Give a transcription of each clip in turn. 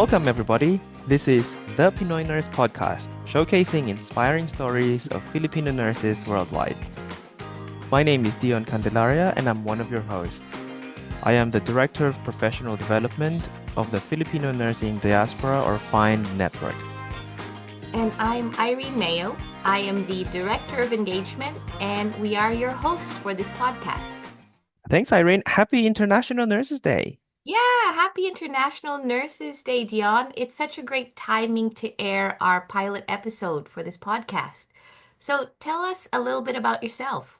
Welcome, everybody. This is the Pinoy Nurse Podcast, showcasing inspiring stories of Filipino nurses worldwide. My name is Dion Candelaria, and I'm one of your hosts. I am the Director of Professional Development of the Filipino Nursing Diaspora or FIND Network. And I'm Irene Mayo. I am the Director of Engagement, and we are your hosts for this podcast. Thanks, Irene. Happy International Nurses Day. Yeah, happy International Nurses Day, Dion. It's such a great timing to air our pilot episode for this podcast. So tell us a little bit about yourself.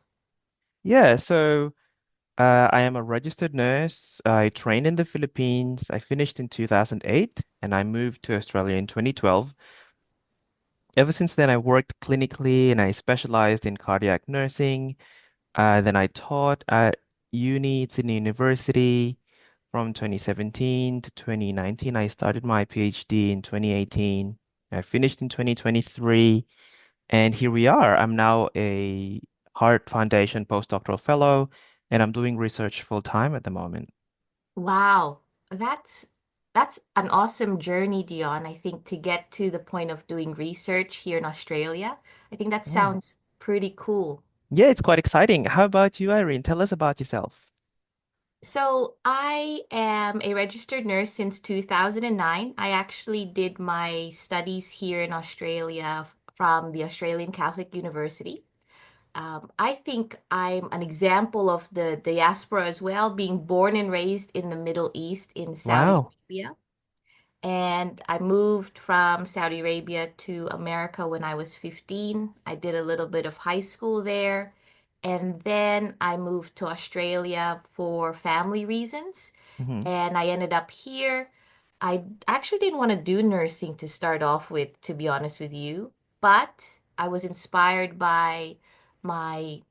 I am a registered nurse. I trained in the Philippines. I finished in 2008 and I moved to Australia in 2012. Ever since then, I worked clinically and I specialized in cardiac nursing. Then I taught at uni, Sydney University from 2017 to 2019. I started my PhD in 2018. I finished in 2023. And here we are. I'm now a Heart Foundation postdoctoral fellow, and I'm doing research full time at the moment. Wow, that's that's an awesome journey, Dion. I think to get to the point of doing research here in Australia, I think that Yeah. sounds pretty cool. Yeah, it's quite exciting. How about you, Irene? Tell us about yourself. So I am a registered nurse since 2009. I actually did my studies here in Australia from the Australian Catholic University. I think I'm an example of the diaspora as well, being born and raised in the Middle East in Saudi Wow. Arabia. And I moved from Saudi Arabia to America when I was 15. I did a little bit of high school there. And then I moved to Australia for family reasons. Hmm. And I ended up here. I actually didn't want to do nursing to start off with, to be honest with you. But I was inspired by my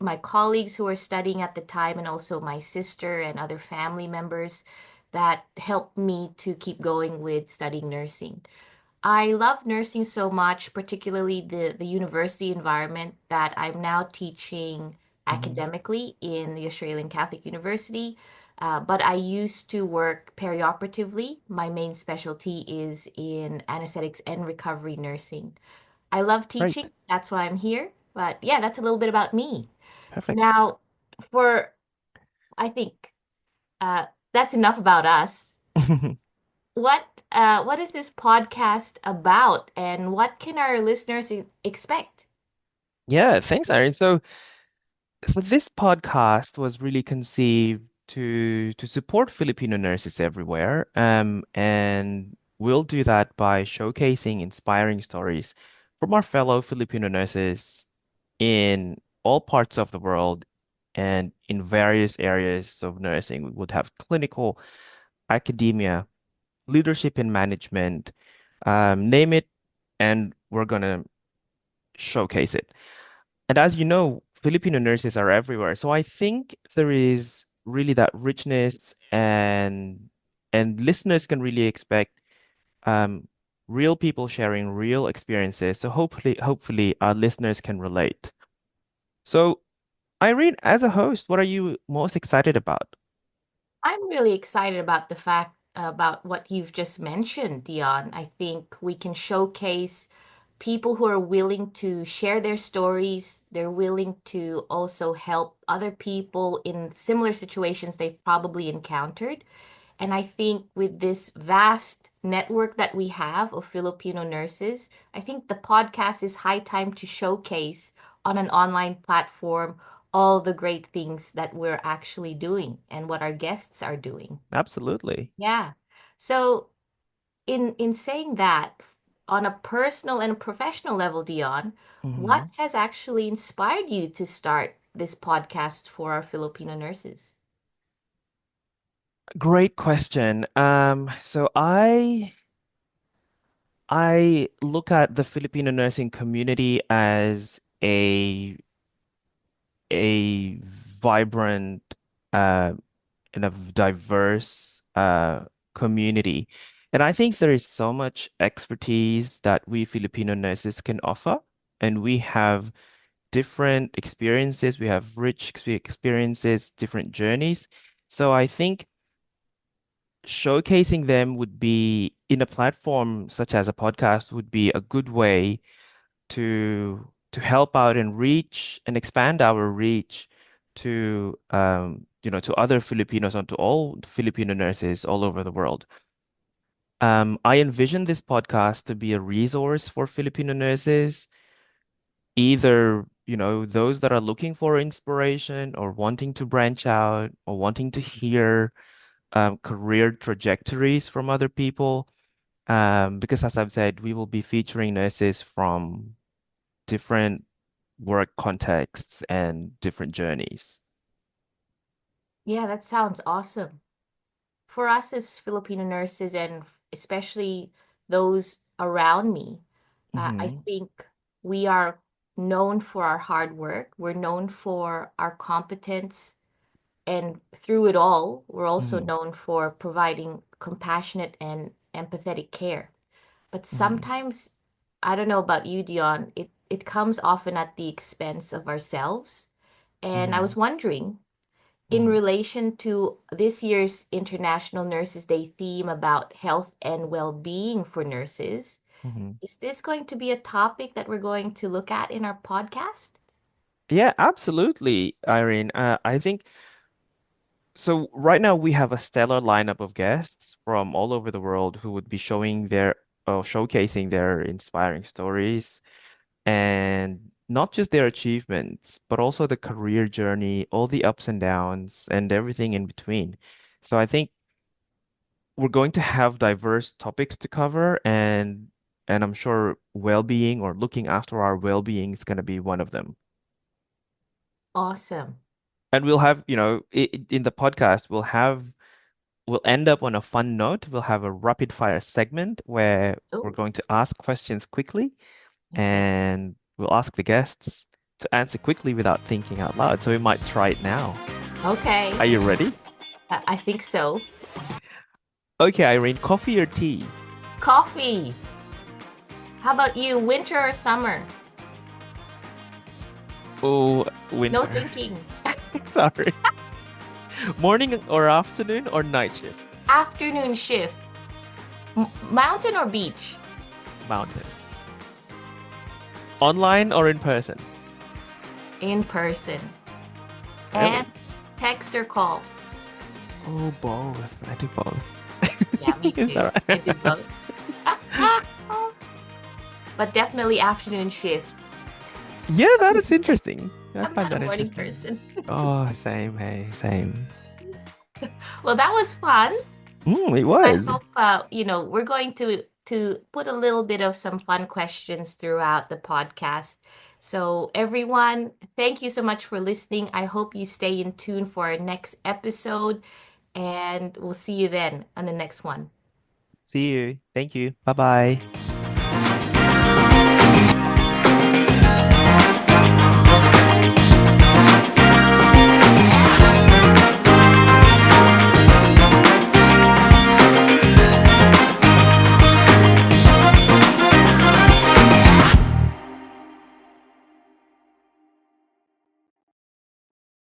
my colleagues who were studying at the time and also my sister and other family members that helped me to keep going with studying nursing. I love nursing so much, particularly the university environment, that I'm now teaching Hmm. academically in the Australian Catholic University. But I used to work perioperatively. My main specialty is in anesthetics and recovery nursing. I love Great. teaching, that's why I'm here. But yeah, that's a little bit about me. Perfect. Now, for I think uh, that's enough about us. What is this podcast about, and what can our listeners expect? Yeah, thanks, Irene. So this podcast was really conceived to support Filipino nurses everywhere. And we'll do that by showcasing inspiring stories from our fellow Filipino nurses in all parts of the world and in various areas of nursing. We would have clinical, academia, leadership and management, name it, and we're gonna showcase it. And as you know, Filipino nurses are everywhere. So I think there is really that richness and listeners can really expect um real people sharing real experiences. So hopefully our listeners can relate. So Irene, as a host, what are you most excited about? I'm really excited about the fact about what you've just mentioned, Dion. I think we can showcase people who are willing to share their stories. They're willing to also help other people in similar situations they've probably encountered. And I think with this vast network that we have of Filipino nurses, I think the podcast is high time to showcase on an online platform all the great things that we're actually doing and what our guests are doing. Absolutely. Yeah. So in saying that, on a personal and professional level, Dion, what Hmm. has actually inspired you to start this podcast for our Filipino nurses? Great question. I look at the Filipino nursing community as a vibrant uh and a diverse community. And I think there is so much expertise that we Filipino nurses can offer. And we have different experiences, we have rich experiences, different journeys. So I think showcasing them would be in a platform such as a podcast would be a good way to help out and reach and expand our reach to to other Filipinos and to all Filipino nurses all over the world. I envision this podcast to be a resource for Filipino nurses, either, those that are looking for inspiration or wanting to branch out or wanting to hear career trajectories from other people. Because as I've said, we will be featuring nurses from different work contexts and different journeys. Yeah, that sounds awesome. For us as Filipino nurses, and especially those around me, I Hmm. think we are known for our hard work. We're known for our competence. And through it all, we're also Hmm. known for providing compassionate and empathetic care. But Hmm. sometimes, I don't know about you, Dion, it comes often at the expense of ourselves. And I was Hmm. wondering, in Hmm. relation to this year's International Nurses Day theme about health and well-being for nurses, Hmm. is this going to be a topic that we're going to look at in our podcast? Yeah, absolutely, Irene. I think so. Right now, we have a stellar lineup of guests from all over the world who would be showing their or showcasing their inspiring stories and not just their achievements, but also the career journey, all the ups and downs, and everything in between. So I think we're going to have diverse topics to cover, and I'm sure well-being or looking after our well-being is going to be one of them. Awesome. And we'll have, in the podcast, we'll end up on a fun note. We'll have a rapid fire segment where we're Oh, going to ask questions quickly okay. and we'll ask the guests to answer quickly without thinking out loud. So we might try it now. Okay. Are you ready? I think so. Okay, Irene, coffee or tea? Coffee. How about you, winter or summer? Oh, No winter. thinking. Sorry. Morning or afternoon or night shift? Afternoon shift. Mountain or beach? Mountain. Online or in person? In person. And Really? text or call? Oh, both. I do both. Yeah, me Is too. that I do right? both. But definitely afternoon shift. Yeah, that is interesting. I I'm find not a that morning interesting. person. Oh, same, hey, same. Well, that was fun. It I was. hope we're going to put a little bit of some fun questions throughout the podcast. So everyone, thank you so much for listening. I hope you stay in tune for our next episode, and we'll see you then on the next one. See you. Thank you. Bye bye.